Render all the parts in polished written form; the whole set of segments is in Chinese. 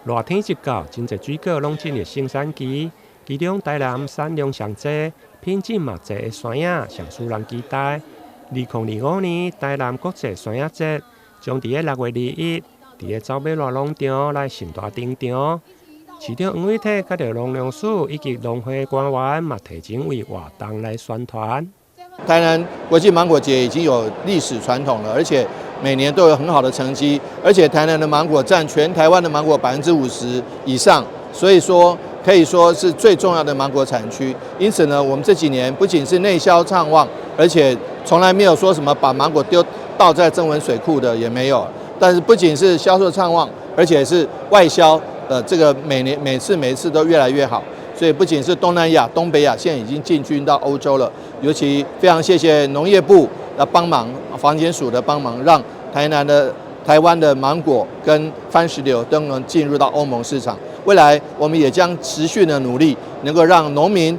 热天一到，真侪水果拢进入生产期，其中台南产量上济、品质嘛济的山野上使人期待。2025年台南国际山野节将伫个6月21伫个走马路农场来盛大登场。市长黄伟体甲着农粮署以及农会官员嘛提前为活动来宣传。台南国际芒果节已经有历史传统了，而且每年都有很好的成绩，而且台南的芒果占全台湾的芒果50%以上，所以说可以说是最重要的芒果产区。因此呢，我们这几年不仅是内销畅旺，而且从来没有说什么把芒果倒在曾文水库的也没有。但是不仅是销售畅旺，而且是外销，这个每次都越来越好。所以不仅是东南亚、东北亚，现在已经进军到欧洲了。尤其非常谢谢农业部的帮忙，防检署的帮忙，让台湾的芒果跟番石榴都能进入到欧盟市场。未来我们也将持续的努力，能够让农民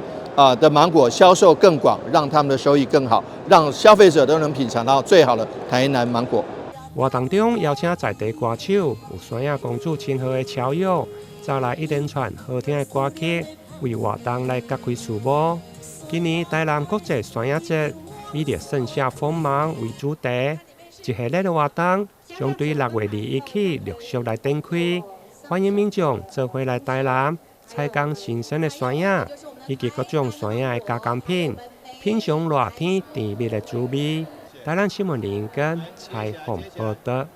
的芒果销售更广，让他们的收益更好，让消费者都能品尝到最好的台南芒果。活动中邀请在地歌手，有山野公主称号的超友，再来一连串好听的歌曲，为活动来揭开序幕。今年台南国际山野节以着盛夏锋芒为主题，一系列的活动将对6月21起陆续来展开，欢迎民众做伙来台南采购新鲜的山野，以及各种山野的加工品，品尝热天甜蜜的滋味。台南新闻林根采访报道。